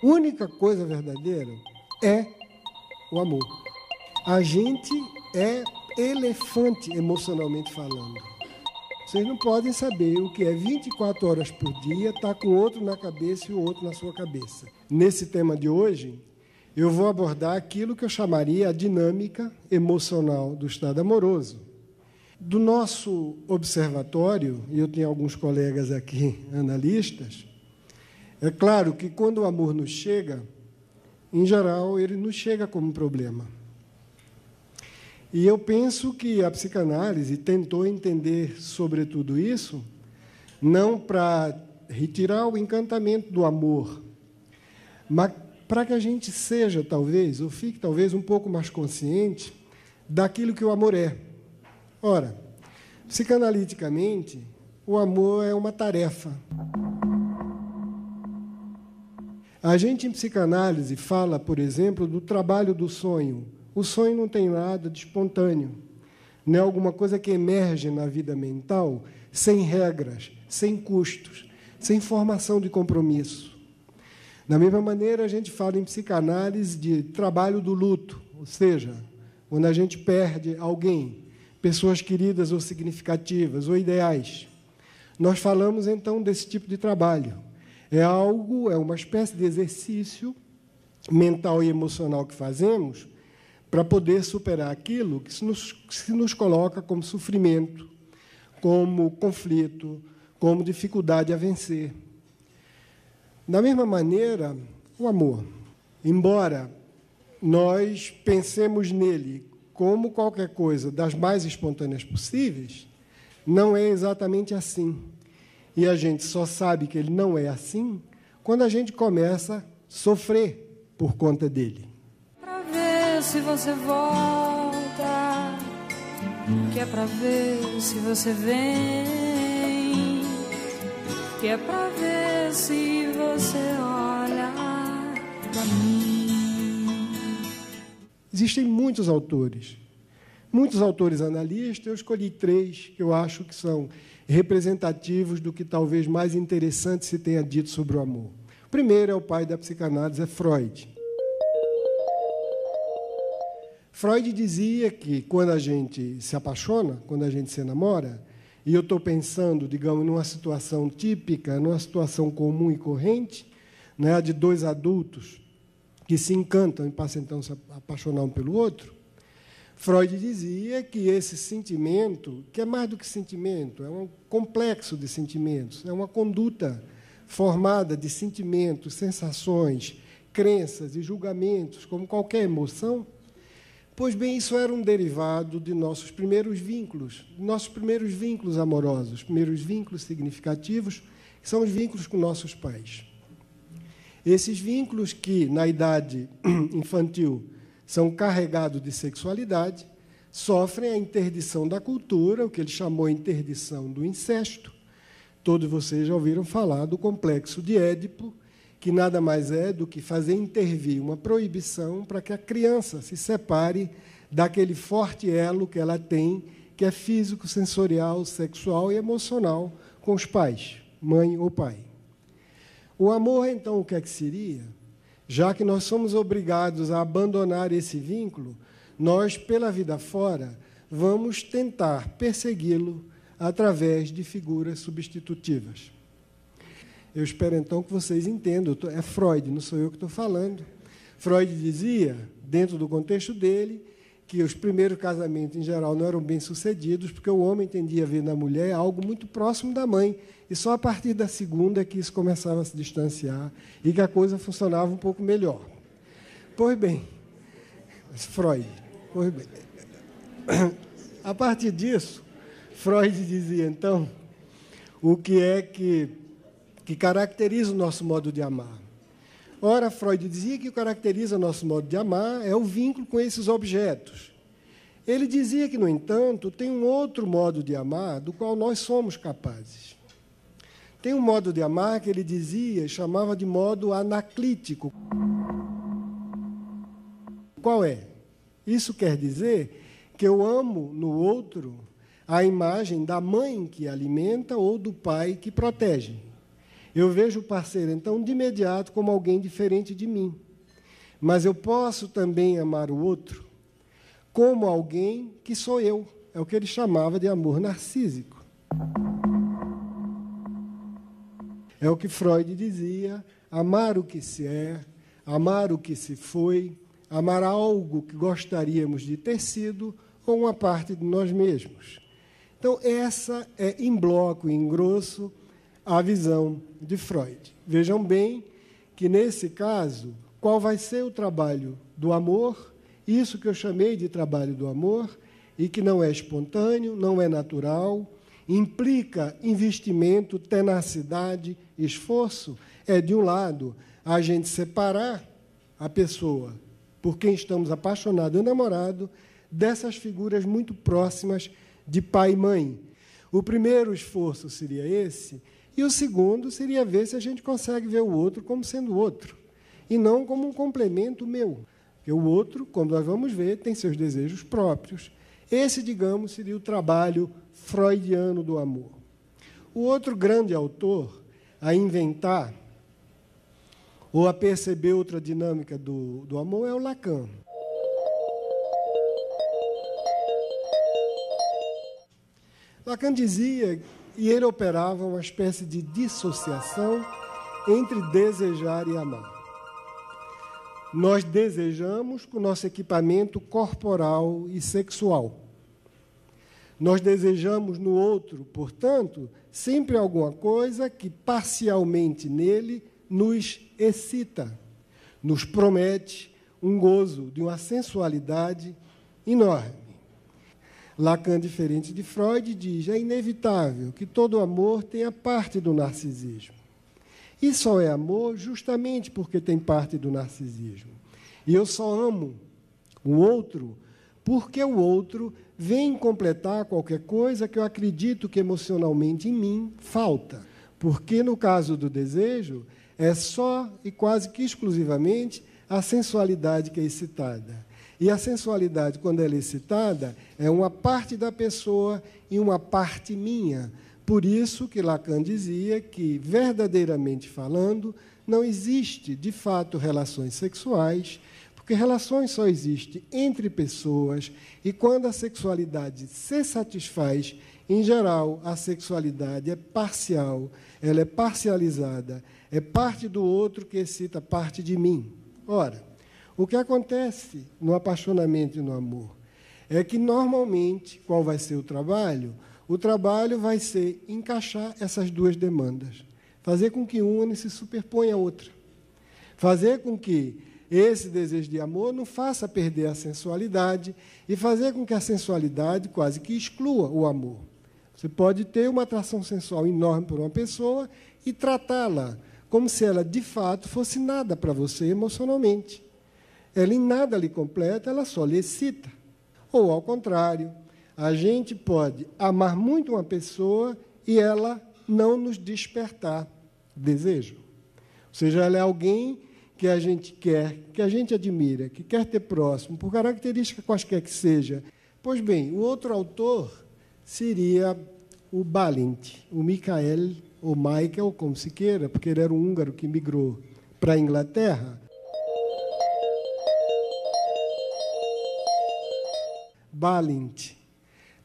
única coisa verdadeira é o amor. A gente é elefante emocionalmente falando. Vocês não podem saber o que é 24 horas por dia, estar com o outro na cabeça e o outro na sua cabeça. Nesse tema de hoje, eu vou abordar aquilo que eu chamaria a dinâmica emocional do estado amoroso. Do nosso observatório, e eu tenho alguns colegas aqui, analistas, é claro que quando o amor nos chega, em geral, ele nos chega como um problema. E eu penso que a psicanálise tentou entender sobre tudo isso, não para retirar o encantamento do amor, mas para que a gente seja, talvez, ou fique talvez um pouco mais consciente daquilo que o amor é. Ora, psicanaliticamente, o amor é uma tarefa. A gente, em psicanálise, fala, por exemplo, do trabalho do sonho. O sonho não tem nada de espontâneo. Não é alguma coisa que emerge na vida mental sem regras, sem custos, sem formação de compromisso. Da mesma maneira, a gente fala em psicanálise de trabalho do luto, ou seja, quando a gente perde alguém, pessoas queridas ou significativas, ou ideais. Nós falamos, então, desse tipo de trabalho. É uma espécie de exercício mental e emocional que fazemos para poder superar aquilo que se nos coloca como sofrimento, como conflito, como dificuldade a vencer. Da mesma maneira, o amor. Embora nós pensemos nele como qualquer coisa das mais espontâneas possíveis, não é exatamente assim. E a gente só sabe que ele não é assim quando a gente começa a sofrer por conta dele. Pra ver se você volta, que é pra ver se você vem, que é pra ver se você olha pra mim. Existem muitos autores analistas, eu escolhi 3 que eu acho que são representativos do que talvez mais interessante se tenha dito sobre o amor. O primeiro é o pai da psicanálise, é Freud. Freud dizia que quando a gente se apaixona, quando a gente se namora, e eu estou pensando, digamos, numa situação típica, numa situação comum e corrente, né, de 2 adultos que se encantam e passam então a se apaixonar um pelo outro, Freud dizia que esse sentimento, que é mais do que sentimento, é um complexo de sentimentos, é uma conduta formada de sentimentos, sensações, crenças e julgamentos, como qualquer emoção. Pois bem, isso era um derivado de nossos primeiros vínculos amorosos, primeiros vínculos significativos, que são os vínculos com nossos pais. Esses vínculos que, na idade infantil, são carregados de sexualidade, sofrem a interdição da cultura, o que ele chamou de interdição do incesto. Todos vocês já ouviram falar do complexo de Édipo, que nada mais é do que fazer intervir uma proibição para que a criança se separe daquele forte elo que ela tem, que é físico, sensorial, sexual e emocional com os pais, mãe ou pai. O amor, então, o que é que seria? Já que nós somos obrigados a abandonar esse vínculo, nós, pela vida fora, vamos tentar persegui-lo através de figuras substitutivas. Eu espero, então, que vocês entendam. É Freud, não sou eu que estou falando. Freud dizia, dentro do contexto dele, que os primeiros casamentos, em geral, não eram bem-sucedidos, porque o homem tendia a ver na mulher algo muito próximo da mãe, e só a partir da segunda é que isso começava a se distanciar e que a coisa funcionava um pouco melhor. Pois bem, Freud, a partir disso, Freud dizia, então, o que é que caracteriza o nosso modo de amar. Ora, Freud dizia que o que caracteriza o nosso modo de amar é o vínculo com esses objetos. Ele dizia que, no entanto, tem um outro modo de amar do qual nós somos capazes. Tem um modo de amar que ele dizia, chamava de modo anaclítico. Qual é? Isso quer dizer que eu amo no outro a imagem da mãe que alimenta ou do pai que protege. Eu vejo o parceiro, então, de imediato, como alguém diferente de mim. Mas eu posso também amar o outro como alguém que sou eu. É o que ele chamava de amor narcísico. É o que Freud dizia, amar o que se é, amar o que se foi, amar algo que gostaríamos de ter sido ou uma parte de nós mesmos. Então, essa é, em bloco, em grosso, a visão de Freud. Vejam bem que, nesse caso, qual vai ser o trabalho do amor? Isso que eu chamei de trabalho do amor, e que não é espontâneo, não é natural, implica investimento, tenacidade, esforço. É, de um lado, a gente separar a pessoa por quem estamos apaixonados ou namorados dessas figuras muito próximas de pai e mãe. O primeiro esforço seria esse, e o segundo seria ver se a gente consegue ver o outro como sendo outro, e não como um complemento meu. Porque o outro, como nós vamos ver, tem seus desejos próprios. Esse, digamos, seria o trabalho freudiano do amor. O outro grande autor a inventar ou a perceber outra dinâmica do amor é o Lacan. Lacan dizia, e ele operava uma espécie de dissociação entre desejar e amar. Nós desejamos com o nosso equipamento corporal e sexual. Nós desejamos no outro, portanto, sempre alguma coisa que parcialmente nele nos excita, nos promete um gozo de uma sensualidade enorme. Lacan, diferente de Freud, diz: é inevitável que todo amor tenha parte do narcisismo. E só é amor justamente porque tem parte do narcisismo. E eu só amo o outro porque o outro vem completar qualquer coisa que eu acredito que emocionalmente em mim falta. Porque, no caso do desejo, é só e quase que exclusivamente a sensualidade que é excitada. E a sensualidade, quando ela é excitada, é uma parte da pessoa e uma parte minha. Por isso que Lacan dizia que, verdadeiramente falando, não existe, de fato, relações sexuais, porque relações só existem entre pessoas, e quando a sexualidade se satisfaz, em geral, a sexualidade é parcial, ela é parcializada, é parte do outro que excita parte de mim. Ora, o que acontece no apaixonamento e no amor é que, normalmente, qual vai ser o trabalho? O trabalho vai ser encaixar essas duas demandas, fazer com que uma se superponha à outra, fazer com que esse desejo de amor não faça perder a sensualidade e fazer com que a sensualidade quase que exclua o amor. Você pode ter uma atração sensual enorme por uma pessoa e tratá-la como se ela, de fato, fosse nada para você emocionalmente. Ela em nada lhe completa, ela só lhe excita. Ou, ao contrário, a gente pode amar muito uma pessoa e ela não nos despertar desejo. Ou seja, ela é alguém que a gente quer, que a gente admira, que quer ter próximo, por característica quaisquer que seja. Pois bem, o outro autor seria o Balint, o Michael, ou Michael, como se queira, porque ele era um húngaro que migrou para a Inglaterra. Balint.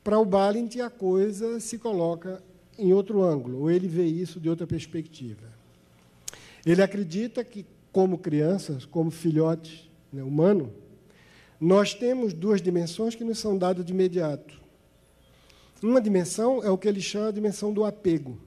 Para o Balint, a coisa se coloca em outro ângulo, ou ele vê isso de outra perspectiva. Ele acredita que, como crianças, como filhotes, né, humano, nós temos duas dimensões que nos são dadas de imediato. Uma dimensão é o que ele chama de dimensão do apego.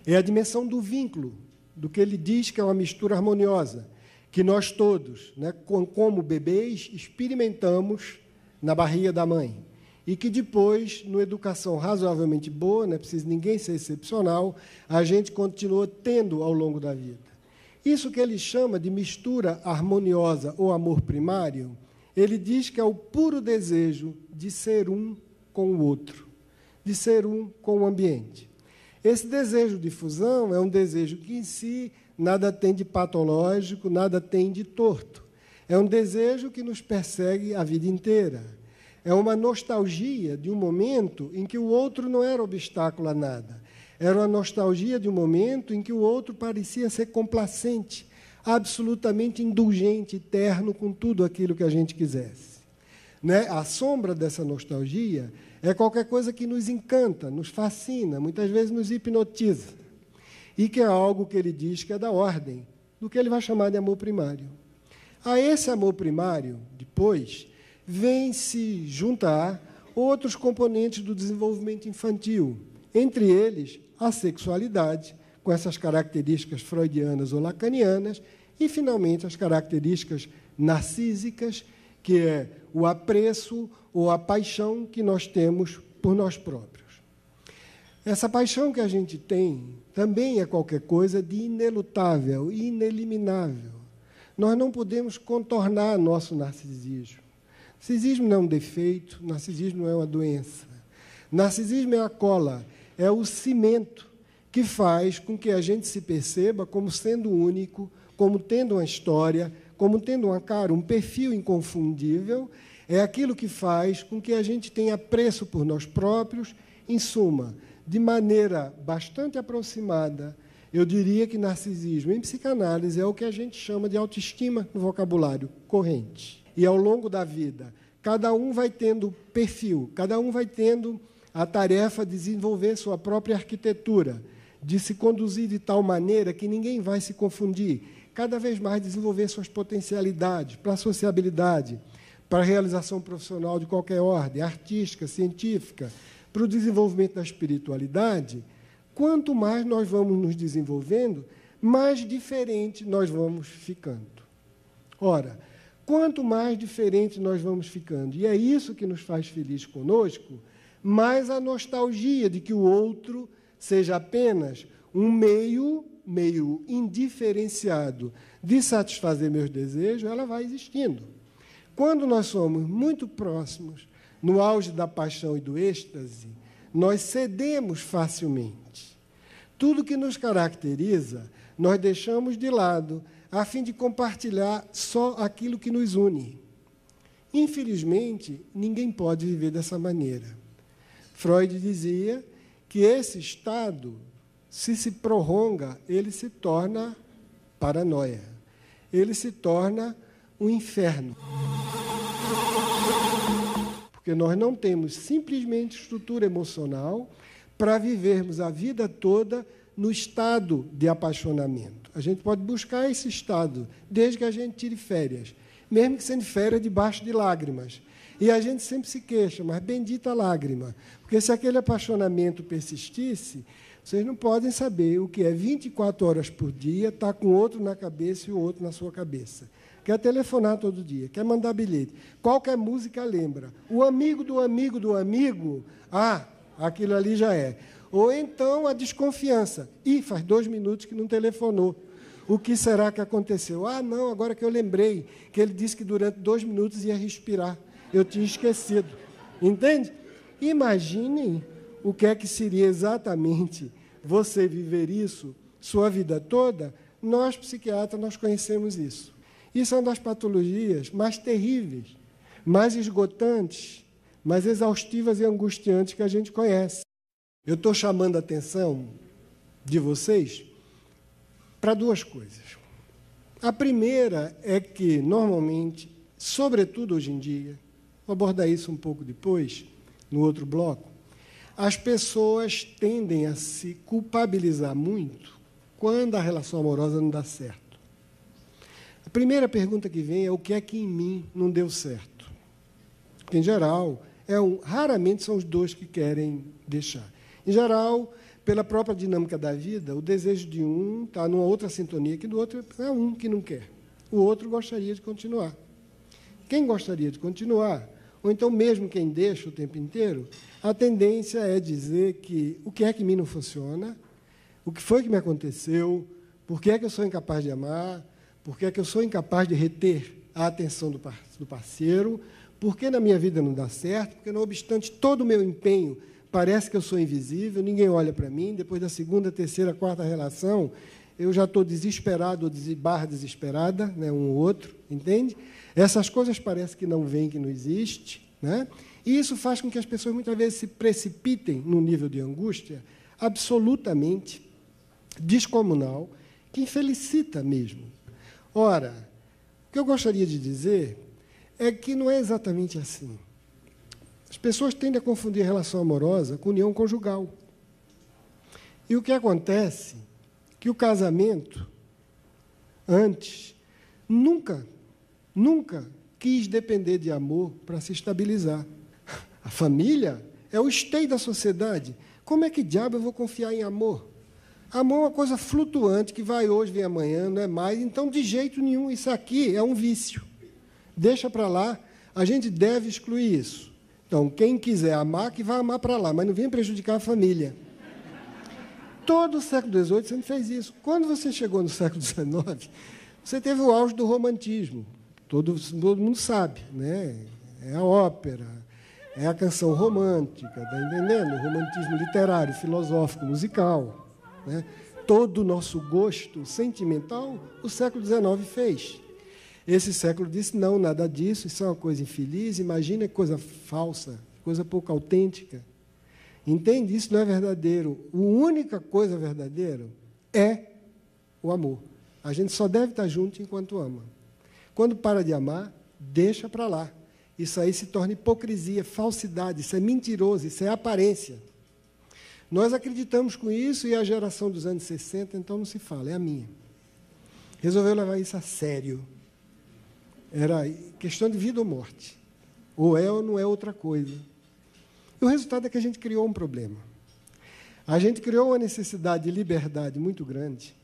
É a dimensão do vínculo, do que ele diz que é uma mistura harmoniosa, que nós todos, né, como bebês, experimentamos na barriga da mãe. E que depois, numa educação razoavelmente boa, não é preciso ninguém ser excepcional, a gente continua tendo ao longo da vida. Isso que ele chama de mistura harmoniosa ou amor primário, ele diz que é o puro desejo de ser um com o outro, de ser um com o ambiente. Esse desejo de fusão é um desejo que, em si, nada tem de patológico, nada tem de torto. É um desejo que nos persegue a vida inteira. É uma nostalgia de um momento em que o outro não era obstáculo a nada. Era uma nostalgia de um momento em que o outro parecia ser complacente, absolutamente indulgente, terno com tudo aquilo que a gente quisesse. Né? A sombra dessa nostalgia é qualquer coisa que nos encanta, nos fascina, muitas vezes nos hipnotiza, e que é algo que ele diz que é da ordem do que ele vai chamar de amor primário. A esse amor primário, depois, vem se juntar outros componentes do desenvolvimento infantil, entre eles a sexualidade, com essas características freudianas ou lacanianas, e, finalmente, as características narcísicas, que é o apreço ou a paixão que nós temos por nós próprios. Essa paixão que a gente tem também é qualquer coisa de inelutável, ineliminável. Nós não podemos contornar nosso narcisismo. Narcisismo não é um defeito, narcisismo não é uma doença. Narcisismo é a cola, é o cimento que faz com que a gente se perceba como sendo único, como tendo uma história, como tendo uma cara, um perfil inconfundível. É aquilo que faz com que a gente tenha apreço por nós próprios. Em suma, de maneira bastante aproximada, eu diria que narcisismo em psicanálise é o que a gente chama de autoestima no vocabulário corrente. E, ao longo da vida, cada um vai tendo perfil, cada um vai tendo a tarefa de desenvolver sua própria arquitetura, de se conduzir de tal maneira que ninguém vai se confundir, cada vez mais desenvolver suas potencialidades para a sociabilidade, para a realização profissional de qualquer ordem, artística, científica, para o desenvolvimento da espiritualidade. Quanto mais nós vamos nos desenvolvendo, mais diferente nós vamos ficando. Ora, quanto mais diferente nós vamos ficando, e é isso que nos faz feliz conosco, mais a nostalgia de que o outro seja apenas um meio indiferenciado de satisfazer meus desejos, ela vai existindo. Quando nós somos muito próximos, no auge da paixão e do êxtase, nós cedemos facilmente. Tudo que nos caracteriza, nós deixamos de lado, a fim de compartilhar só aquilo que nos une. Infelizmente, ninguém pode viver dessa maneira. Freud dizia que esse estado, se prolonga, ele se torna paranoia. Ele se torna um inferno. Porque nós não temos simplesmente estrutura emocional para vivermos a vida toda no estado de apaixonamento. A gente pode buscar esse estado, desde que a gente tire férias, mesmo que sendo férias debaixo de lágrimas. E a gente sempre se queixa, mas bendita lágrima, porque se aquele apaixonamento persistisse, vocês não podem saber o que é 24 horas por dia, estar com o outro na cabeça e o outro na sua cabeça. Quer telefonar todo dia, quer mandar bilhete. Qualquer música lembra. O amigo do amigo do amigo, aquilo ali já é. Ou então a desconfiança. Faz 2 minutos que não telefonou. O que será que aconteceu? Não, agora que eu lembrei, que ele disse que durante 2 minutos ia respirar. Eu tinha esquecido. Entende? Imaginem o que é que seria exatamente você viver isso sua vida toda. Nós, psiquiatras, nós conhecemos isso. Isso é uma das patologias mais terríveis, mais esgotantes, mais exaustivas e angustiantes que a gente conhece. Eu estou chamando a atenção de vocês para 2 coisas. A primeira é que, normalmente, sobretudo hoje em dia, vou abordar isso um pouco depois, no outro bloco, as pessoas tendem a se culpabilizar muito quando a relação amorosa não dá certo. A primeira pergunta que vem é o que é que em mim não deu certo. Porque, em geral, raramente são os 2 que querem deixar. Em geral, pela própria dinâmica da vida, o desejo de um está numa outra sintonia que do outro é um que não quer. O outro gostaria de continuar. Quem gostaria de continuar, ou então mesmo quem deixa o tempo inteiro, a tendência é dizer que o que é que em mim não funciona, o que foi que me aconteceu, por que é que eu sou incapaz de amar, por que é que eu sou incapaz de reter a atenção do parceiro, por que na minha vida não dá certo, porque, não obstante todo o meu empenho, parece que eu sou invisível, ninguém olha para mim, depois da 2ª, 3ª, 4ª relação, eu já estou desesperado ou desesperada, né, um ou outro, entende? Essas coisas parecem que não vêm, que não existe, né? E isso faz com que as pessoas muitas vezes se precipitem num nível de angústia absolutamente descomunal, que infelicita mesmo. Ora, o que eu gostaria de dizer é que não é exatamente assim. As pessoas tendem a confundir relação amorosa com união conjugal. E o que acontece é que o casamento, antes, nunca quis depender de amor para se estabilizar. A família é o esteio da sociedade. Como é que diabo eu vou confiar em amor? Amor é uma coisa flutuante, que vai hoje, vem amanhã, não é mais. Então, de jeito nenhum, isso aqui é um vício. Deixa para lá, a gente deve excluir isso. Então, quem quiser amar, que vai amar para lá, mas não venha prejudicar a família. Todo o século XVIII sempre fez isso. Quando você chegou no século XIX, você teve o auge do romantismo. Todo mundo sabe, né? É a ópera, é a canção romântica, está entendendo? O romantismo literário, filosófico, musical. Né? Todo o nosso gosto sentimental, o século XIX fez. Esse século disse, não, nada disso, isso é uma coisa infeliz, imagina que coisa falsa, coisa pouco autêntica. Entende? Isso não é verdadeiro. A única coisa verdadeira é o amor. A gente só deve estar junto enquanto ama. Quando para de amar, deixa para lá. Isso aí se torna hipocrisia, falsidade, isso é mentiroso, isso é aparência. Nós acreditamos com isso e a geração dos anos 60, então não se fala, é a minha. Resolveu levar isso a sério. Era questão de vida ou morte. Ou é ou não é outra coisa. E o resultado é que a gente criou um problema. A gente criou uma necessidade de liberdade muito grande.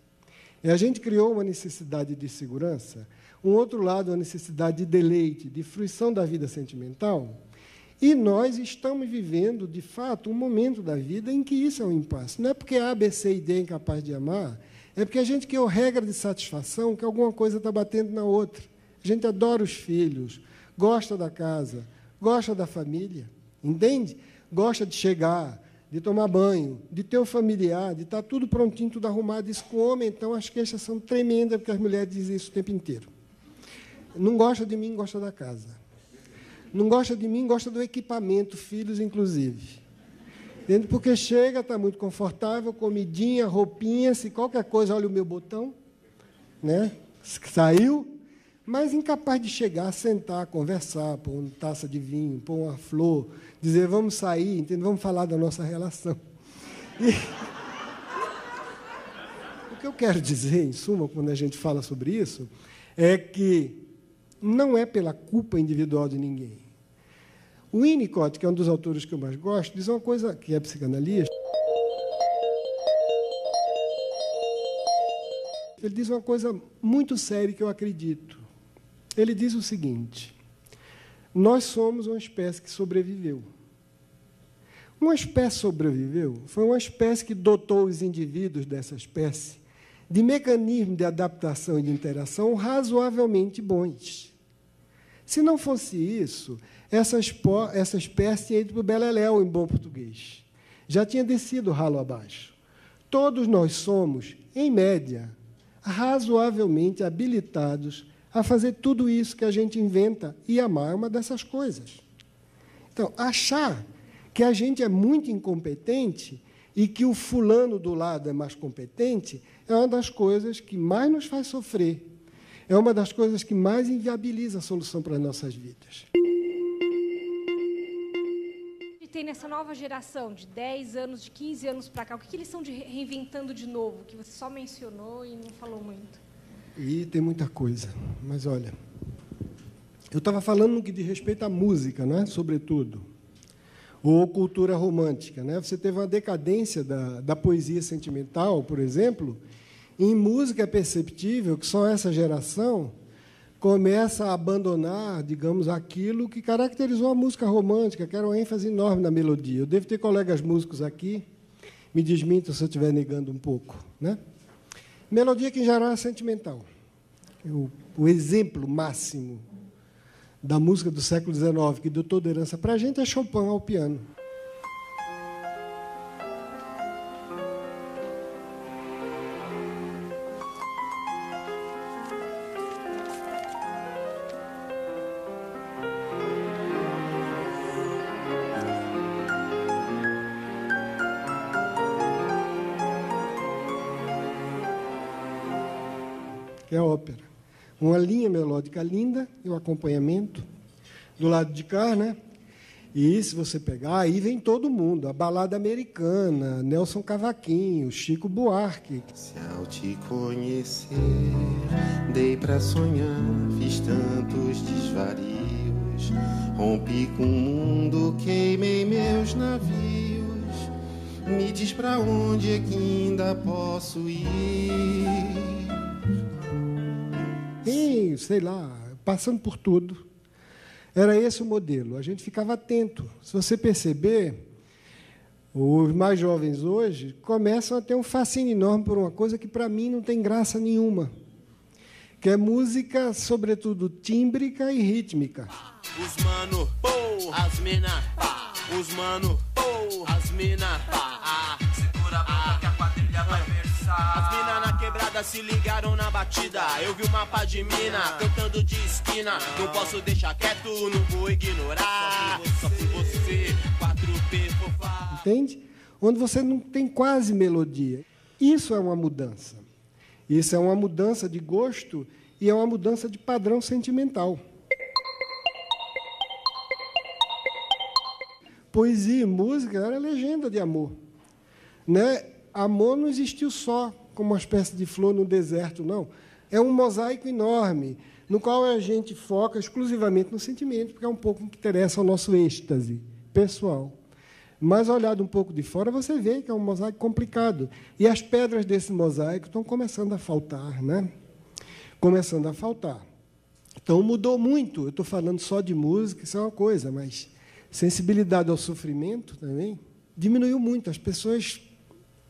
E a gente criou uma necessidade de segurança. Um outro lado, uma necessidade de deleite, de fruição da vida sentimental. E nós estamos vivendo, de fato, um momento da vida em que isso é um impasse. Não é porque A, B, C e D é incapaz de amar, é porque a gente criou regra de satisfação que alguma coisa está batendo na outra. A gente adora os filhos, gosta da casa, gosta da família, entende? Gosta de chegar, de tomar banho, de ter um familiar, de estar tudo prontinho, tudo arrumado. Isso com o homem, então, as queixas são tremendas, porque as mulheres dizem isso o tempo inteiro. Não gosta de mim, gosta da casa. Não gosta de mim, gosta do equipamento, filhos inclusive. Entende? Porque chega, está muito confortável, comidinha, roupinha, se qualquer coisa, olha o meu botão, né? Saiu, mas incapaz de chegar, sentar, conversar, pôr uma taça de vinho, pôr uma flor, dizer, vamos sair, entende? Vamos falar da nossa relação. E o que eu quero dizer, em suma, quando a gente fala sobre isso, é que não é pela culpa individual de ninguém. O Winnicott, que é um dos autores que eu mais gosto, diz uma coisa, que é psicanalista, ele diz uma coisa muito séria que eu acredito. Ele diz o seguinte, nós somos uma espécie que sobreviveu. Uma espécie sobreviveu foi uma espécie que dotou os indivíduos dessa espécie de mecanismos de adaptação e de interação razoavelmente bons. Se não fosse isso, essa espécie ia para o beleléu, em bom português. Já tinha descido ralo abaixo. Todos nós somos, em média, razoavelmente habilitados a fazer tudo isso que a gente inventa e amar uma dessas coisas. Então, achar que a gente é muito incompetente e que o fulano do lado é mais competente é uma das coisas que mais nos faz sofrer. É uma das coisas que mais inviabiliza a solução para as nossas vidas. E tem nessa nova geração, de 10 anos, de 15 anos para cá, o que eles estão reinventando de novo, que você só mencionou e não falou muito? E tem muita coisa, mas olha, eu estava falando no que diz respeito à música, né, sobretudo, ou cultura romântica. Né? Você teve uma decadência da poesia sentimental, por exemplo. Em música é perceptível que só essa geração começa a abandonar, digamos, aquilo que caracterizou a música romântica, que era uma ênfase enorme na melodia. Eu devo ter colegas músicos aqui, me desmintam se eu estiver negando um pouco. Né? Melodia que em geral é sentimental. O exemplo máximo da música do século XIX, que deu toda herança para a gente, é Chopin ao piano. que é a ópera. Uma linha melódica linda e o acompanhamento. Do lado de cá, né? E se você pegar, aí vem todo mundo. A balada americana, Nelson Cavaquinho, Chico Buarque. Se ao te conhecer, dei pra sonhar, fiz tantos desvarios, rompi com o mundo, queimei meus navios. Me diz pra onde é que ainda posso ir? E, sei lá, passando por tudo. Era esse o modelo. A gente ficava atento. Se você perceber, os mais jovens hoje começam a ter um fascínio enorme por uma coisa que, para mim, não tem graça nenhuma, que é música, sobretudo, tímbrica e rítmica. Os mano, pô, as mina, pá. Os mano, pô, as mina, pá. Segura a boca que a quadrilha vai versar. As mina na quebrada se ligaram na batida. Eu vi um mapa de mina cantando de esquina. Não posso deixar quieto, não vou ignorar. Só por você, 4P fofá. Entende? Onde você não tem quase melodia. Isso é uma mudança. Isso é uma mudança de gosto e é uma mudança de padrão sentimental. Poesia e música era legenda de amor. Né? Amor não existiu só como uma espécie de flor no deserto, não. É um mosaico enorme, no qual a gente foca exclusivamente no sentimento, porque é um pouco que interessa ao nosso êxtase pessoal. Mas, olhado um pouco de fora, você vê que é um mosaico complicado. E as pedras desse mosaico estão começando a faltar, né? Começando a faltar. Então, mudou muito. Eu estou falando só de música, isso é uma coisa, mas sensibilidade ao sofrimento também diminuiu muito. As pessoas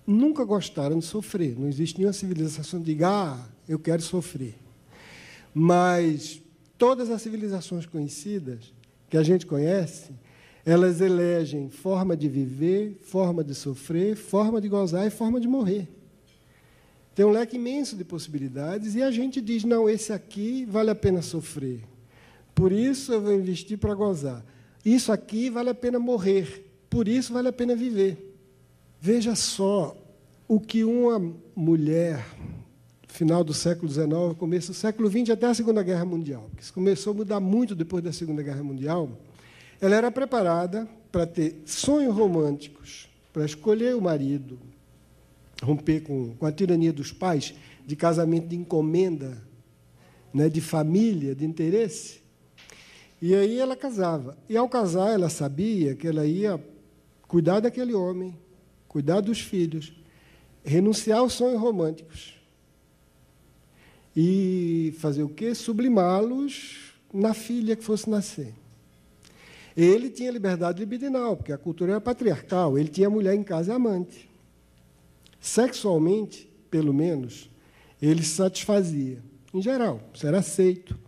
nunca gostaram de sofrer. Não existe nenhuma civilização que diga, eu quero sofrer. Mas todas as civilizações conhecidas, que a gente conhece, elas elegem forma de viver, forma de sofrer, forma de gozar e forma de morrer. Tem um leque imenso de possibilidades e a gente diz, não, esse aqui vale a pena sofrer. Por isso eu vou investir para gozar. Isso aqui vale a pena morrer. Por isso vale a pena viver. Veja só o que uma mulher, final do século XIX, começo do século XX, até a Segunda Guerra Mundial, porque isso começou a mudar muito depois da Segunda Guerra Mundial, ela era preparada para ter sonhos românticos, para escolher o marido, romper com a tirania dos pais, de casamento de encomenda, né, de família, de interesse. E aí ela casava. E, ao casar, ela sabia que ela ia cuidar daquele homem, cuidar dos filhos, renunciar aos sonhos românticos e fazer o quê? Sublimá-los na filha que fosse nascer. Ele tinha liberdade libidinal, porque a cultura era patriarcal, ele tinha mulher em casa e amante. Sexualmente, pelo menos, ele se satisfazia. Em geral, isso era aceito.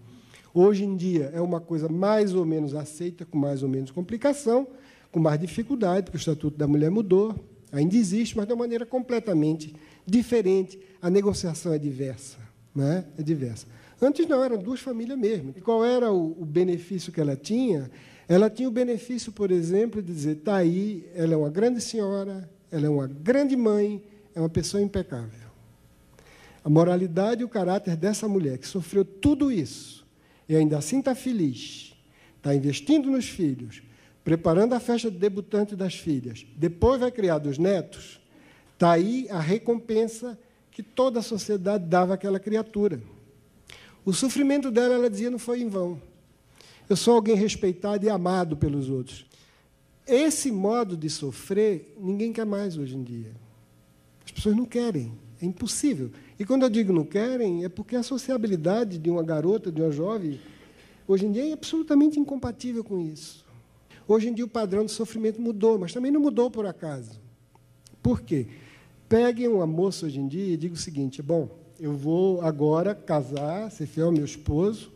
Hoje em dia é uma coisa mais ou menos aceita, com mais ou menos complicação, com mais dificuldade, porque o Estatuto da Mulher mudou, ainda existe, mas de uma maneira completamente diferente. A negociação é diversa, né? É diversa. Antes não, eram duas famílias mesmo. E qual era o benefício que ela tinha? Ela tinha o benefício, por exemplo, de dizer, está aí, ela é uma grande senhora, ela é uma grande mãe, é uma pessoa impecável. A moralidade e o caráter dessa mulher, que sofreu tudo isso, e ainda assim está feliz, está investindo nos filhos, preparando a festa de debutante das filhas, depois vai criar dos netos, está aí a recompensa que toda a sociedade dava àquela criatura. O sofrimento dela, ela dizia, não foi em vão. Eu sou alguém respeitado e amado pelos outros. Esse modo de sofrer, ninguém quer mais hoje em dia. As pessoas não querem, é impossível. E quando eu digo não querem, é porque a sociabilidade de uma garota, de uma jovem, hoje em dia é absolutamente incompatível com isso. Hoje em dia o padrão de sofrimento mudou, mas também não mudou por acaso. Por quê? Peguem uma moça hoje em dia e digam o seguinte, bom, eu vou agora casar, ser fiel ao meu esposo.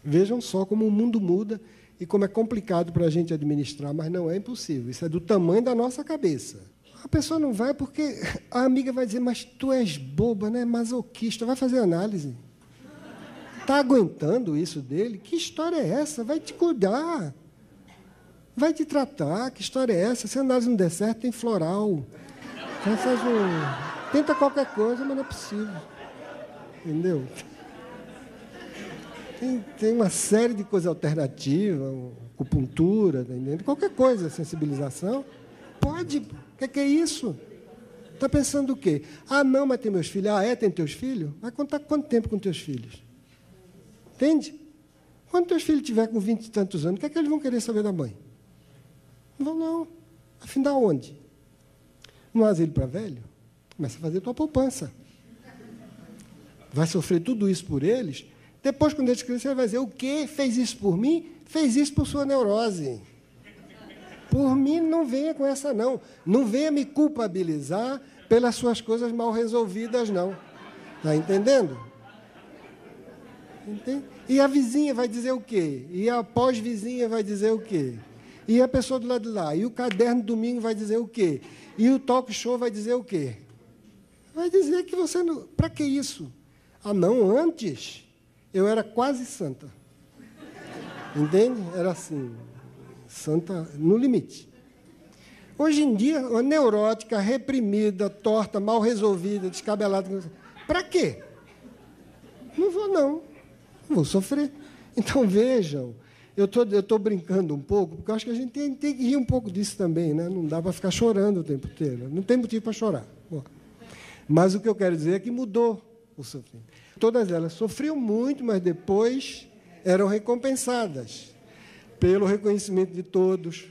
Vejam só como o mundo muda e como é complicado para a gente administrar, mas não é impossível. Isso é do tamanho da nossa cabeça. A pessoa não vai porque a amiga vai dizer, mas tu és boba, né? Masoquista, vai fazer análise. Está aguentando isso dele? Que história é essa? Vai te cuidar. Vai te tratar. Que história é essa? Se a análise não der certo, tem floral. Tenta qualquer coisa, mas não é possível. entendeu? Tem uma série de coisas alternativas, acupuntura, tá entendendo? Qualquer coisa, sensibilização. Pode. O que é isso? Está pensando o quê? Ah, não, mas tem meus filhos. Ah, tem teus filhos? Vai contar quanto tempo com teus filhos? Entende? Quando teus filhos tiver com 20 e tantos anos, o que é que eles vão querer saber da mãe? Não vão, não. Afim da onde? No asilo para velho? Começa a fazer tua poupança. Vai sofrer tudo isso por eles. Depois, quando eles crescerem, vai dizer, o quê? Fez isso por mim? Fez isso por sua neurose. Por mim, não venha com essa, não. Não venha me culpabilizar pelas suas coisas mal resolvidas, não. Está entendendo? Entende? E a vizinha vai dizer o quê? E a pós-vizinha vai dizer o quê? E a pessoa do lado de lá? E o caderno domingo vai dizer o quê? E o talk show vai dizer o quê? Vai dizer que você não... Para que isso? Ah, não, antes eu era quase santa. Entende? Era assim, santa no limite. Hoje em dia, uma neurótica, reprimida, torta, mal resolvida, descabelada. Para quê? Não vou, não. Vou sofrer. Então, vejam, eu estou brincando um pouco, porque eu acho que a gente tem que rir um pouco disso também, né? Não dá para ficar chorando o tempo inteiro. Não tem motivo para chorar. Bom, mas o que eu quero dizer é que mudou o sofrimento. Todas elas sofriam muito, mas depois eram recompensadas pelo reconhecimento de todos.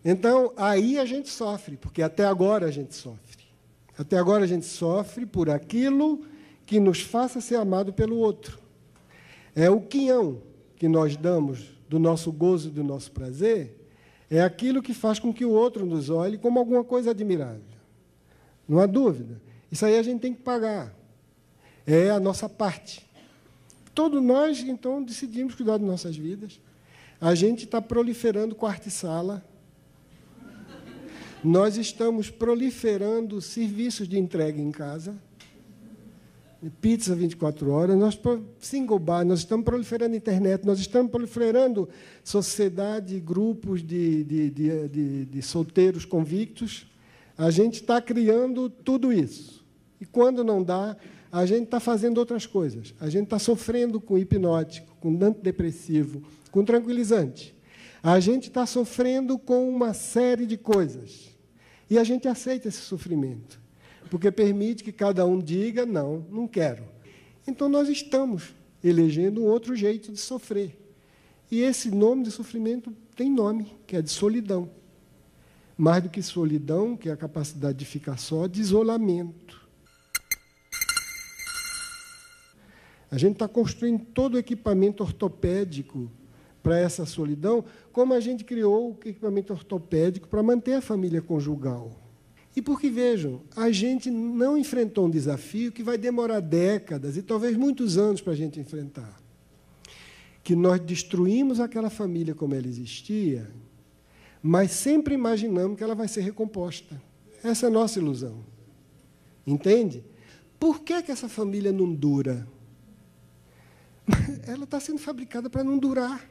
Então, aí a gente sofre, porque até agora a gente sofre. Até agora a gente sofre por aquilo que nos faça ser amado pelo outro. É o quinhão que nós damos do nosso gozo e do nosso prazer, é aquilo que faz com que o outro nos olhe como alguma coisa admirável. Não há dúvida. Isso aí a gente tem que pagar. É a nossa parte. Todos nós, então, decidimos cuidar de nossas vidas. A gente está proliferando quarto e sala. Nós estamos proliferando serviços de entrega em casa. Pizza 24 horas. Single bar, nós estamos proliferando internet. Nós estamos proliferando sociedade, grupos de solteiros convictos. A gente está criando tudo isso. E, quando não dá, a gente está fazendo outras coisas. A gente está sofrendo com hipnótico, com antidepressivo, com tranquilizante. A gente está sofrendo com uma série de coisas. E a gente aceita esse sofrimento, porque permite que cada um diga, não, não quero. Então, nós estamos elegendo um outro jeito de sofrer. E esse nome de sofrimento tem nome, que é de solidão. Mais do que solidão, que é a capacidade de ficar só, de isolamento. A gente está construindo todo o equipamento ortopédico para essa solidão, como a gente criou o equipamento ortopédico para manter a família conjugal. E porque, vejam, a gente não enfrentou um desafio que vai demorar décadas e talvez muitos anos para a gente enfrentar. Que nós destruímos aquela família como ela existia, mas sempre imaginamos que ela vai ser recomposta. Essa é a nossa ilusão. Entende? Por que essa família não dura? Ela está sendo fabricada para não durar.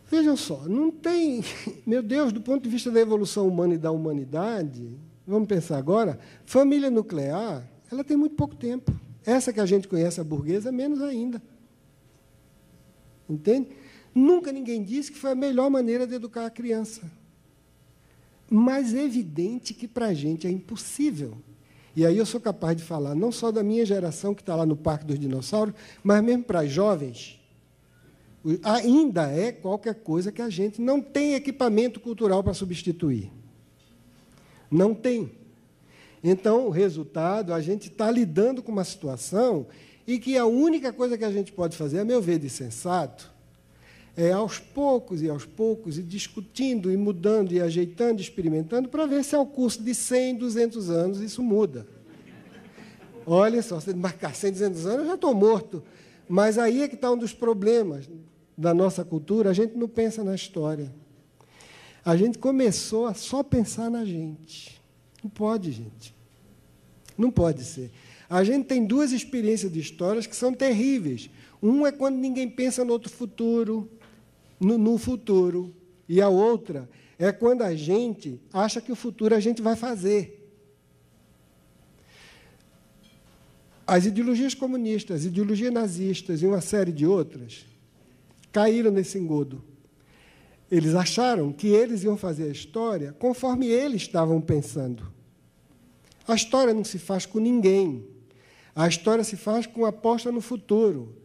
Vejam só, não tem... Meu Deus, do ponto de vista da evolução humana e da humanidade, vamos pensar agora, família nuclear, ela tem muito pouco tempo. Essa que a gente conhece, a burguesa, menos ainda. Entende? Nunca ninguém disse que foi a melhor maneira de educar a criança. Mas é evidente que, para a gente, é impossível. E aí eu sou capaz de falar, não só da minha geração, que está lá no Parque dos Dinossauros, mas mesmo para as jovens, ainda é qualquer coisa que a gente não tem equipamento cultural para substituir. Não tem. Então, o resultado, a gente está lidando com uma situação e que a única coisa que a gente pode fazer, a meu ver, de sensato, é aos poucos, e discutindo, e mudando, e ajeitando, experimentando, para ver se ao curso de 100, 200 anos isso muda. Olha só, se marcar 100, 200 anos, eu já estou morto. Mas aí é que está um dos problemas da nossa cultura, a gente não pensa na história. A gente começou a só pensar na gente. Não pode, gente. Não pode ser. A gente tem duas experiências de histórias que são terríveis. Uma é quando ninguém pensa no outro futuro, no futuro. E a outra é quando a gente acha que o futuro a gente vai fazer. As ideologias comunistas, as ideologias nazistas e uma série de outras caíram nesse engodo. Eles acharam que eles iam fazer a história conforme eles estavam pensando. A história não se faz com ninguém. A história se faz com aposta no futuro.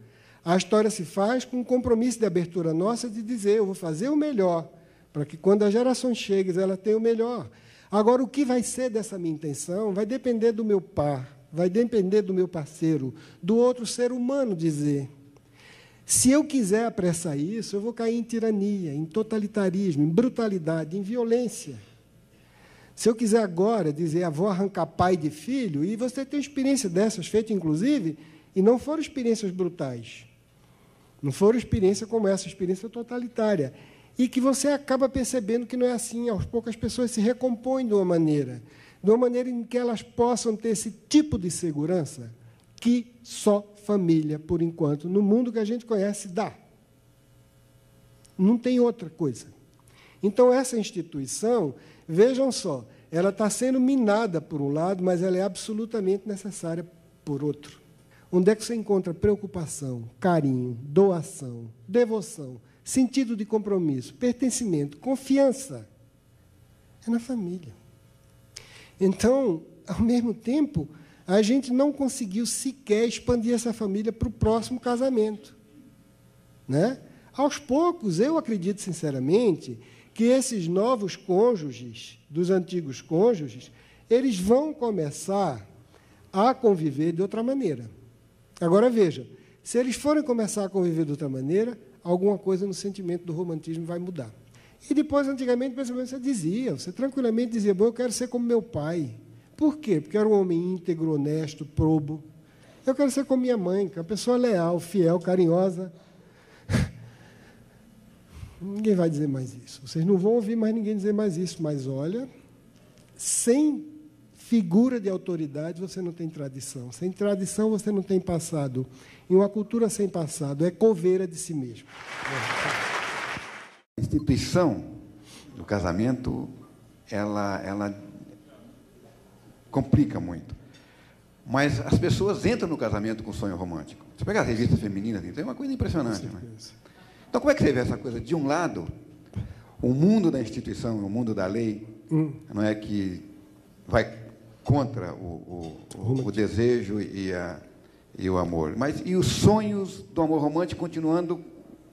A história se faz com um compromisso de abertura nossa de dizer, eu vou fazer o melhor, para que quando as gerações cheguem, ela tenha o melhor. Agora, o que vai ser dessa minha intenção vai depender do meu par, vai depender do meu parceiro, do outro ser humano dizer. Se eu quiser apressar isso, eu vou cair em tirania, em totalitarismo, em brutalidade, em violência. Se eu quiser agora dizer, vou arrancar pai de filho, e você tem experiência dessas, feitas inclusive, e não foram experiências brutais. Não foram experiências como essa, experiência totalitária. E que você acaba percebendo que não é assim. Aos poucos as pessoas se recompõem de uma maneira em que elas possam ter esse tipo de segurança que só família, por enquanto, no mundo que a gente conhece, dá. Não tem outra coisa. Então, essa instituição, vejam só, ela está sendo minada por um lado, mas ela é absolutamente necessária por outro. Onde é que você encontra preocupação, carinho, doação, devoção, sentido de compromisso, pertencimento, confiança? É na família. Então, ao mesmo tempo, a gente não conseguiu sequer expandir essa família para o próximo casamento. Né? Aos poucos, eu acredito sinceramente que esses novos cônjuges, dos antigos cônjuges, eles vão começar a conviver de outra maneira. Agora, veja, se eles forem começar a conviver de outra maneira, alguma coisa no sentimento do romantismo vai mudar. E depois, antigamente, você tranquilamente dizia, bom, eu quero ser como meu pai. Por quê? Porque era um homem íntegro, honesto, probo. Eu quero ser como minha mãe, que é uma pessoa leal, fiel, carinhosa. Ninguém vai dizer mais isso. Vocês não vão ouvir mais ninguém dizer mais isso. Mas, olha, sem figura de autoridade, você não tem tradição. Sem tradição, você não tem passado. E uma cultura sem passado é coveira de si mesmo. A instituição do casamento, ela complica muito. Mas as pessoas entram no casamento com sonho romântico. Você pega as revistas femininas, é uma coisa impressionante. Né? Então, como é que você vê essa coisa? De um lado, o mundo da instituição, o mundo da lei, não é que vai contra o desejo e o amor. Mas e os sonhos do amor romântico continuando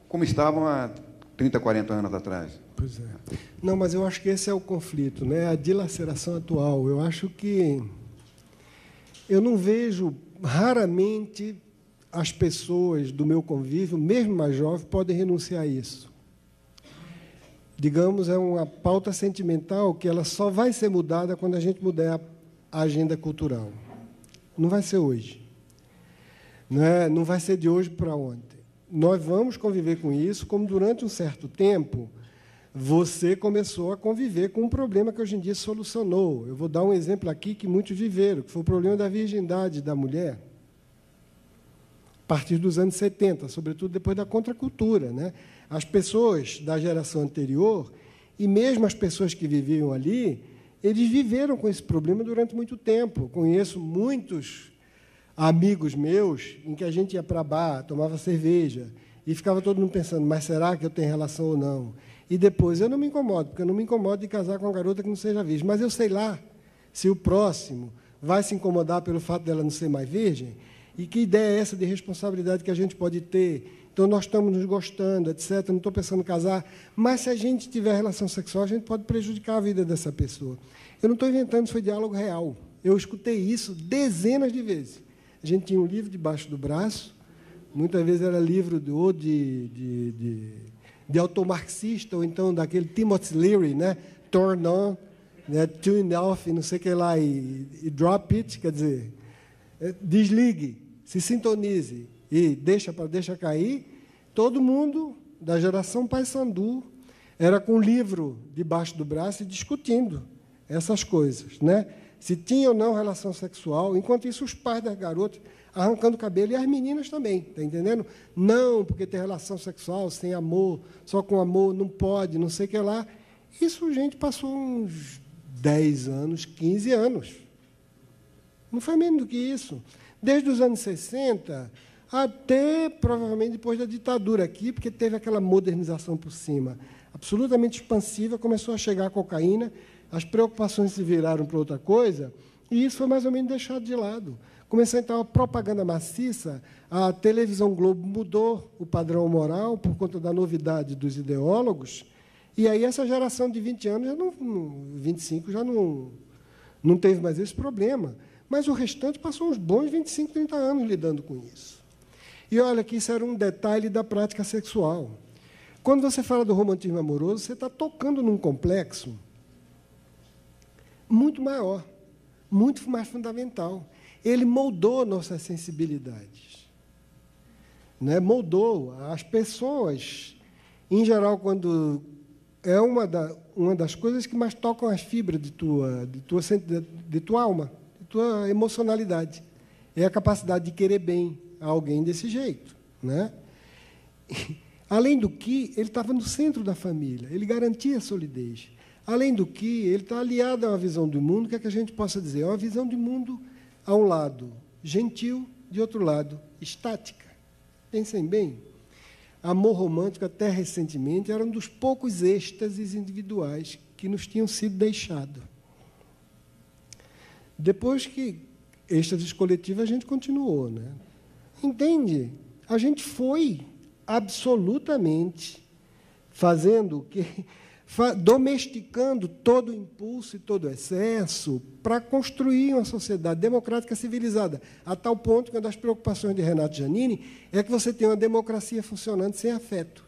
como estavam há 30, 40 anos atrás? Pois é. Não, mas eu acho que esse é o conflito, né? A dilaceração atual. Eu acho que eu não vejo, raramente, as pessoas do meu convívio, mesmo mais jovens, podem renunciar a isso. Digamos, é uma pauta sentimental que ela só vai ser mudada quando a gente mudar a agenda cultural. Não vai ser hoje. Não vai ser de hoje para ontem. Nós vamos conviver com isso, como durante um certo tempo você começou a conviver com um problema que hoje em dia se solucionou. Eu vou dar um exemplo aqui que muitos viveram, que foi o problema da virgindade da mulher, a partir dos anos 70, sobretudo depois da contracultura, né? As pessoas da geração anterior, e mesmo as pessoas que viviam ali, eles viveram com esse problema durante muito tempo. Conheço muitos amigos meus em que a gente ia para bar, tomava cerveja, e ficava todo mundo pensando, mas será que eu tenho relação ou não? E depois, eu não me incomodo, porque eu não me incomodo de casar com uma garota que não seja virgem, mas eu sei lá se o próximo vai se incomodar pelo fato dela não ser mais virgem, e que ideia é essa de responsabilidade que a gente pode ter? Então, nós estamos nos gostando, etc., não estou pensando em casar, mas se a gente tiver relação sexual, a gente pode prejudicar a vida dessa pessoa. Eu não estou inventando, isso foi diálogo real. Eu escutei isso dezenas de vezes. A gente tinha um livro debaixo do braço, muitas vezes era livro de autor marxista, ou então daquele Timothy Leary, né? Turn on, né? Tune off, não sei o que lá, e drop it, quer dizer, desligue, se sintonize e deixa cair. Todo mundo da geração Paysandu era com o livro debaixo do braço e discutindo essas coisas, né? Se tinha ou não relação sexual. Enquanto isso, os pais das garotas arrancando o cabelo, e as meninas também, está entendendo? Não, porque tem relação sexual, sem amor, só com amor, não pode, não sei o que lá. Isso, gente, passou uns 10 anos, 15 anos. Não foi menos do que isso. Desde os anos 60 até, provavelmente, depois da ditadura aqui, porque teve aquela modernização por cima, absolutamente expansiva, começou a chegar a cocaína, as preocupações se viraram para outra coisa, e isso foi mais ou menos deixado de lado. Começou, então, a propaganda maciça, a televisão Globo mudou o padrão moral por conta da novidade dos ideólogos, e aí essa geração de 20 anos, 25, já não teve mais esse problema. Mas o restante passou uns bons 25, 30 anos lidando com isso. E olha que isso era um detalhe da prática sexual. Quando você fala do romantismo amoroso, você está tocando num complexo muito maior, muito mais fundamental. Ele moldou nossas sensibilidades. Né? Moldou. As pessoas, em geral, quando... É uma das coisas que mais tocam as fibras de tua alma, de tua emocionalidade. É a capacidade de querer bem a alguém desse jeito. Né? Além do que, ele estava no centro da família, ele garantia a solidez. Além do que, ele está aliado a uma visão do mundo, que é que a gente possa dizer? É uma visão de mundo, a um lado, gentil, de outro lado, estática. Pensem bem. Amor romântico, até recentemente, era um dos poucos êxtases individuais que nos tinham sido deixados. Depois que êxtases coletivos, a gente continuou. Né? Entende? A gente foi absolutamente fazendo o que... domesticando todo o impulso e todo o excesso para construir uma sociedade democrática civilizada, a tal ponto que uma das preocupações de Renato Giannini é que você tenha uma democracia funcionando sem afeto.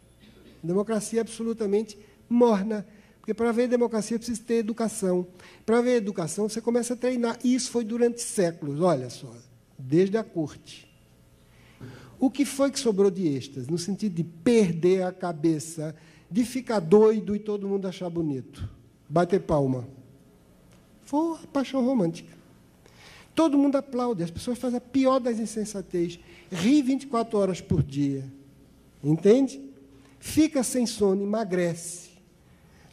Democracia absolutamente morna, porque para haver democracia precisa ter educação. Para haver educação, você começa a treinar. E isso foi durante séculos, olha só, desde a corte. O que foi que sobrou de êxtase? No sentido de perder a cabeça, de ficar doido e todo mundo achar bonito, bater palma. Foi a paixão romântica. Todo mundo aplaude, as pessoas fazem a pior das insensatez, ri 24 horas por dia, entende? Fica sem sono, emagrece,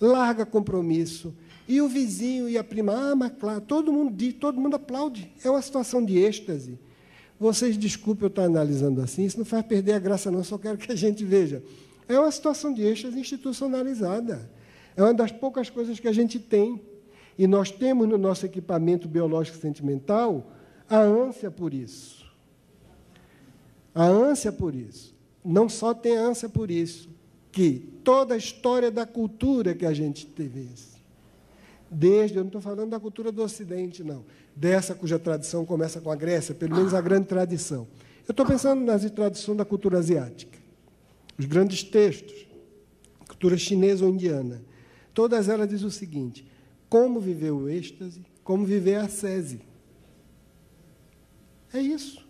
larga compromisso, e o vizinho e a prima, mas claro, todo mundo aplaude, é uma situação de êxtase. Vocês desculpem eu estar analisando assim, isso não faz perder a graça não, só quero que a gente veja. É uma situação de êxtase institucionalizada. É uma das poucas coisas que a gente tem. E nós temos no nosso equipamento biológico sentimental a ânsia por isso. A ânsia por isso. Não só tem a ânsia por isso, que toda a história da cultura que a gente teve isso. Eu não estou falando da cultura do Ocidente, não. Dessa cuja tradição começa com a Grécia, pelo menos a grande tradição. Eu estou pensando nas tradições da cultura asiática. Os grandes textos, cultura chinesa ou indiana, todas elas dizem o seguinte: como viver o êxtase, como viver a ascese. É isso.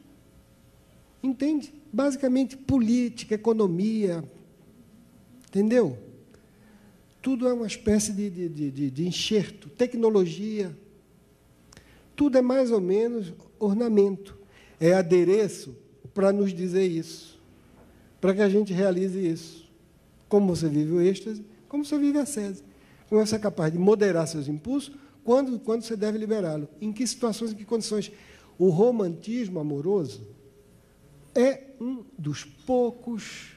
Entende? Basicamente, política, economia. Entendeu? Tudo é uma espécie de enxerto, tecnologia. Tudo é mais ou menos ornamento. É adereço para nos dizer isso. Para que a gente realize isso. Como você vive o êxtase, como você vive a ascese. Como você é capaz de moderar seus impulsos, quando você deve liberá-lo. Em que situações, em que condições. O romantismo amoroso é um dos poucos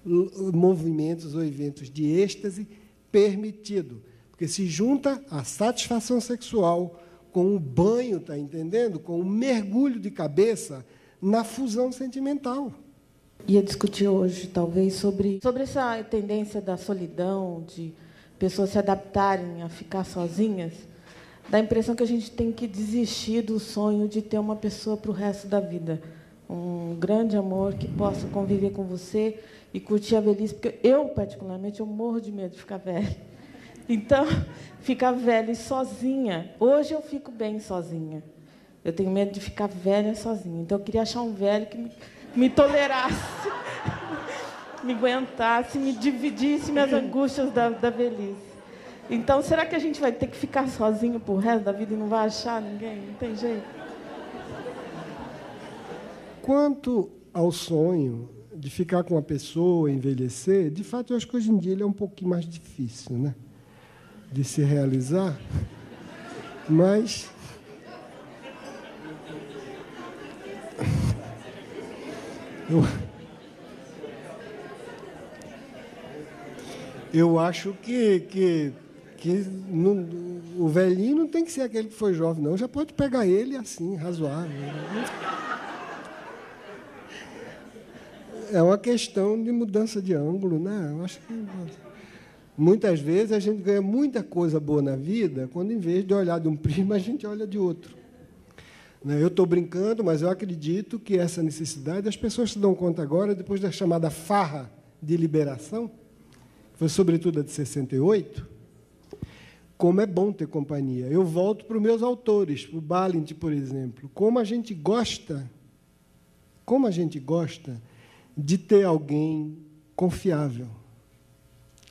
movimentos ou eventos de êxtase permitido, porque se junta a satisfação sexual com o banho, está entendendo? Com o mergulho de cabeça na fusão sentimental. Ia discutir hoje, talvez, sobre essa tendência da solidão, de pessoas se adaptarem a ficar sozinhas, dá a impressão que a gente tem que desistir do sonho de ter uma pessoa para o resto da vida. Um grande amor que possa conviver com você e curtir a velhice, porque eu, particularmente, eu morro de medo de ficar velha. Então, ficar velha e sozinha. Hoje eu fico bem sozinha. Eu tenho medo de ficar velha sozinha. Então, eu queria achar um velho que me tolerasse, me aguentasse, me dividisse minhas angústias da velhice. Então, será que a gente vai ter que ficar sozinho pro resto da vida e não vai achar ninguém? Não tem jeito. Quanto ao sonho de ficar com uma pessoa, envelhecer, de fato, eu acho que hoje em dia ele é um pouquinho mais difícil, né, de se realizar, mas Eu acho que o velhinho não tem que ser aquele que foi jovem, não. Já pode pegar ele assim, razoável. É uma questão de mudança de ângulo, né? Eu acho que muitas vezes a gente ganha muita coisa boa na vida quando, em vez de olhar de um prisma, a gente olha de outro. Eu estou brincando, mas eu acredito que essa necessidade, as pessoas se dão conta agora, depois da chamada farra de liberação, que foi sobretudo a de 68, como é bom ter companhia. Eu volto para os meus autores, para o Balint, por exemplo. Como a gente gosta de ter alguém confiável.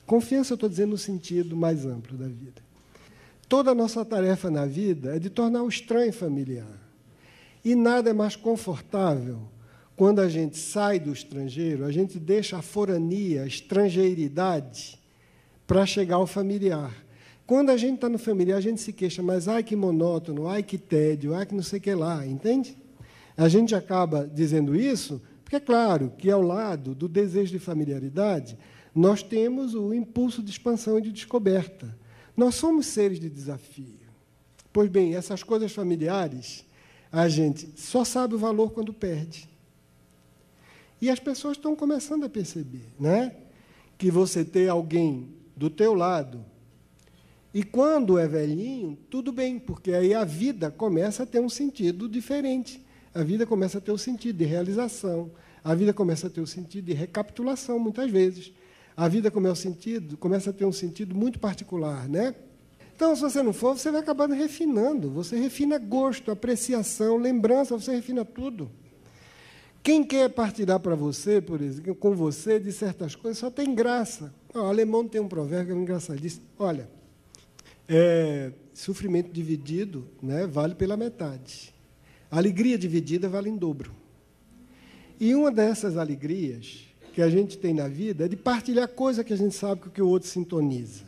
Confiança, eu estou dizendo no sentido mais amplo da vida. Toda a nossa tarefa na vida é de tornar o estranho familiar. E nada é mais confortável quando a gente sai do estrangeiro, a gente deixa a forania, a estrangeiridade, para chegar ao familiar. Quando a gente está no familiar, a gente se queixa, mas ai que monótono, ai que tédio, ai que não sei o que lá, entende? A gente acaba dizendo isso, porque é claro que ao lado do desejo de familiaridade, nós temos o impulso de expansão e de descoberta. Nós somos seres de desafio. Pois bem, essas coisas familiares, a gente só sabe o valor quando perde. E as pessoas estão começando a perceber, né? Que você tem alguém do teu lado, e quando é velhinho, tudo bem, porque aí a vida começa a ter um sentido diferente. A vida começa a ter um sentido de realização, a vida começa a ter um sentido de recapitulação, muitas vezes. A vida começa a ter um sentido muito particular, né? Então, se você não for, você vai acabar refinando. Você refina gosto, apreciação, lembrança, você refina tudo. Quem quer partilhar para você, por exemplo, com você, de certas coisas, só tem graça. O alemão tem um provérbio que é engraçadíssimo. Olha, sofrimento dividido, né, vale pela metade. Alegria dividida vale em dobro. E uma dessas alegrias que a gente tem na vida é de partilhar coisa que a gente sabe que o outro sintoniza.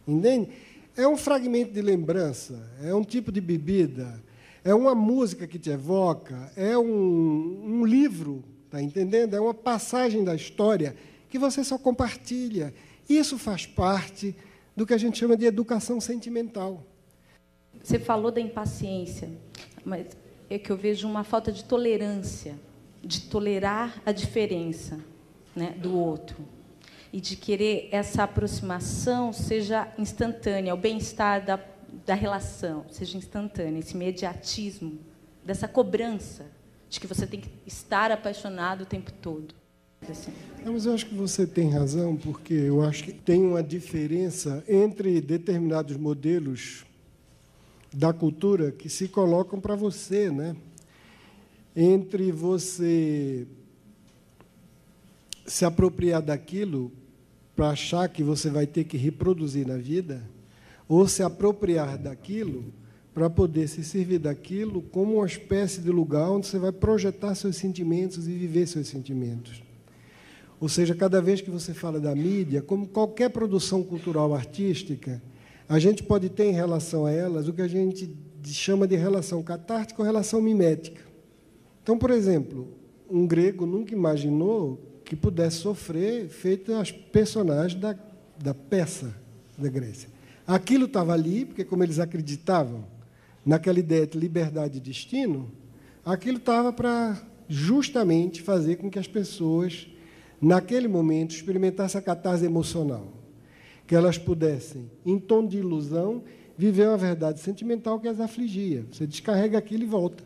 Entende? É um fragmento de lembrança, é um tipo de bebida, é uma música que te evoca, é um livro, está entendendo? É uma passagem da história que você só compartilha. Isso faz parte do que a gente chama de educação sentimental. Você falou da impaciência, mas é que eu vejo uma falta de tolerância, de tolerar a diferença, né, do outro. E de querer essa aproximação seja instantânea, o bem-estar da relação seja instantânea, esse imediatismo, dessa cobrança de que você tem que estar apaixonado o tempo todo. Assim. Mas eu acho que você tem razão, porque eu acho que tem uma diferença entre determinados modelos da cultura que se colocam para você, né? Entre você se apropriar daquilo para achar que você vai ter que reproduzir na vida, ou se apropriar daquilo para poder se servir daquilo como uma espécie de lugar onde você vai projetar seus sentimentos e viver seus sentimentos. Ou seja, cada vez que você fala da mídia, como qualquer produção cultural artística, a gente pode ter em relação a elas o que a gente chama de relação catártica ou relação mimética. Então, por exemplo, um grego nunca imaginou que pudesse sofrer feito as personagens da peça da Grécia. Aquilo estava ali, porque, como eles acreditavam naquela ideia de liberdade e destino, aquilo estava para justamente fazer com que as pessoas, naquele momento, experimentassem a catarse emocional, que elas pudessem, em tom de ilusão, viver uma verdade sentimental que as afligia. Você descarrega aquilo e volta.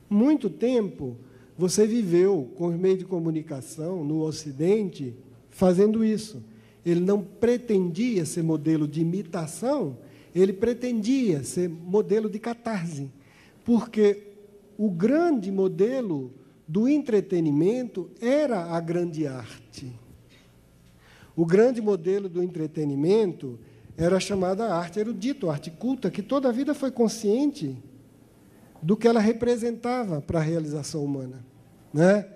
Muito tempo você viveu com os meios de comunicação no Ocidente fazendo isso. Ele não pretendia ser modelo de imitação, ele pretendia ser modelo de catarse, porque o grande modelo do entretenimento era a grande arte. O grande modelo do entretenimento era a chamada arte erudita, a arte culta, que toda a vida foi consciente do que ela representava para a realização humana, né?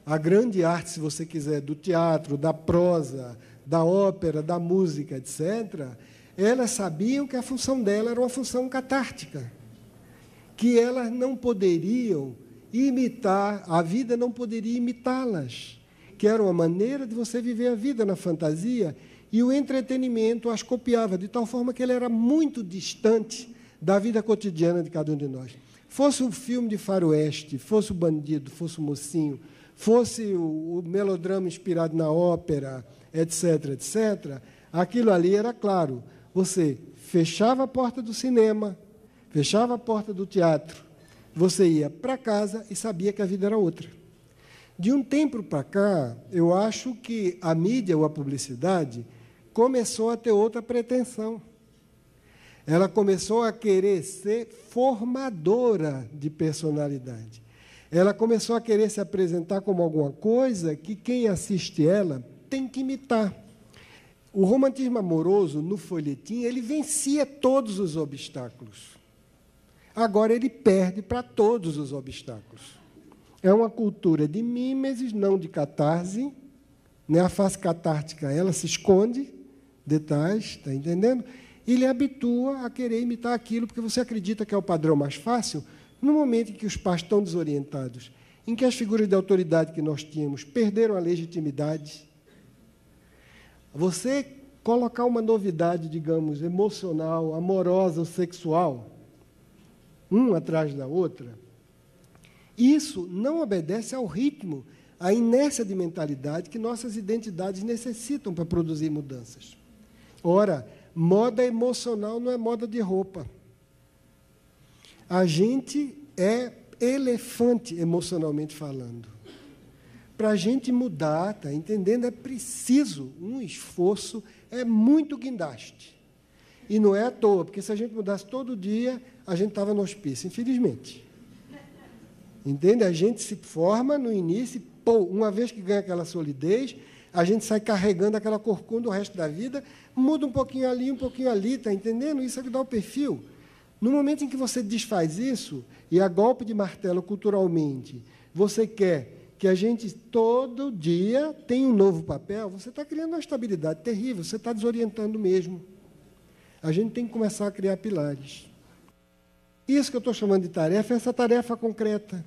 A grande arte, se você quiser, do teatro, da prosa, da ópera, da música, etc., elas sabiam que a função dela era uma função catártica, que elas não poderiam imitar, a vida não poderia imitá-las, que era uma maneira de você viver a vida na fantasia, e o entretenimento as copiava, de tal forma que ele era muito distante da vida cotidiana de cada um de nós. Fosse um filme de faroeste, fosse o bandido, fosse o mocinho, fosse o melodrama inspirado na ópera, etc., etc., aquilo ali era claro. Você fechava a porta do cinema, fechava a porta do teatro, você ia para casa e sabia que a vida era outra. De um tempo para cá, eu acho que a mídia ou a publicidade começou a ter outra pretensão. Ela começou a querer ser formadora de personalidade. Ela começou a querer se apresentar como alguma coisa que quem assiste ela tem que imitar. O romantismo amoroso, no folhetim, ele vencia todos os obstáculos. Agora ele perde para todos os obstáculos. É uma cultura de mímesis, não de catarse. Né? A face catártica, ela se esconde detrás, está entendendo? E lhe habitua a querer imitar aquilo, porque você acredita que é o padrão mais fácil, no momento em que os pais estão desorientados, em que as figuras de autoridade que nós tínhamos perderam a legitimidade. Você colocar uma novidade, digamos, emocional, amorosa ou sexual, uma atrás da outra, isso não obedece ao ritmo, à inércia de mentalidade que nossas identidades necessitam para produzir mudanças. Ora, moda emocional não é moda de roupa. A gente é elefante, emocionalmente falando. Para a gente mudar, tá entendendo? É preciso um esforço, é muito guindaste. E não é à toa, porque se a gente mudasse todo dia, a gente estava no hospício, infelizmente. Entende? A gente se forma no início, e, pô, uma vez que ganha aquela solidez, a gente sai carregando aquela corcunda o resto da vida, muda um pouquinho ali, está entendendo? Isso é que dá o perfil. No momento em que você desfaz isso, e a golpe de martelo culturalmente, você quer que a gente todo dia tenha um novo papel, você está criando uma estabilidade terrível, você está desorientando mesmo. A gente tem que começar a criar pilares. Isso que eu estou chamando de tarefa é essa tarefa concreta.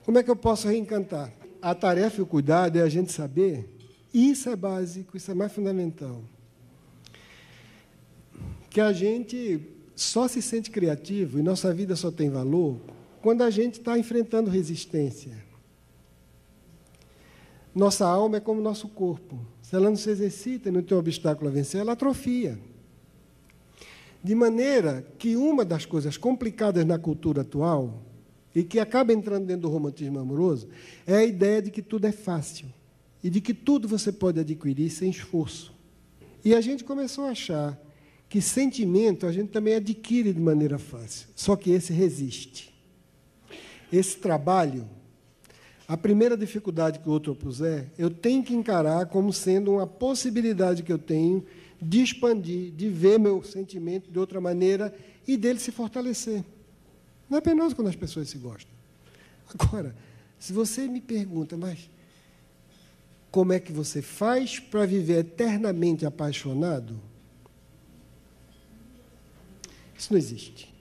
Como é que eu posso reencantar? A tarefa e o cuidado é a gente saber, isso é básico, isso é mais fundamental, que a gente só se sente criativo e nossa vida só tem valor quando a gente está enfrentando resistência. Nossa alma é como nosso corpo. Se ela não se exercita e não tem um obstáculo a vencer, ela atrofia. De maneira que uma das coisas complicadas na cultura atual, e que acaba entrando dentro do romantismo amoroso, é a ideia de que tudo é fácil, e de que tudo você pode adquirir sem esforço. E a gente começou a achar que sentimento a gente também adquire de maneira fácil, só que esse resiste. Esse trabalho, a primeira dificuldade que o outro opuser, eu tenho que encarar como sendo uma possibilidade que eu tenho de expandir, de ver meu sentimento de outra maneira e dele se fortalecer. Não é penoso quando as pessoas se gostam. Agora, se você me pergunta, mas como é que você faz para viver eternamente apaixonado? Isso não existe.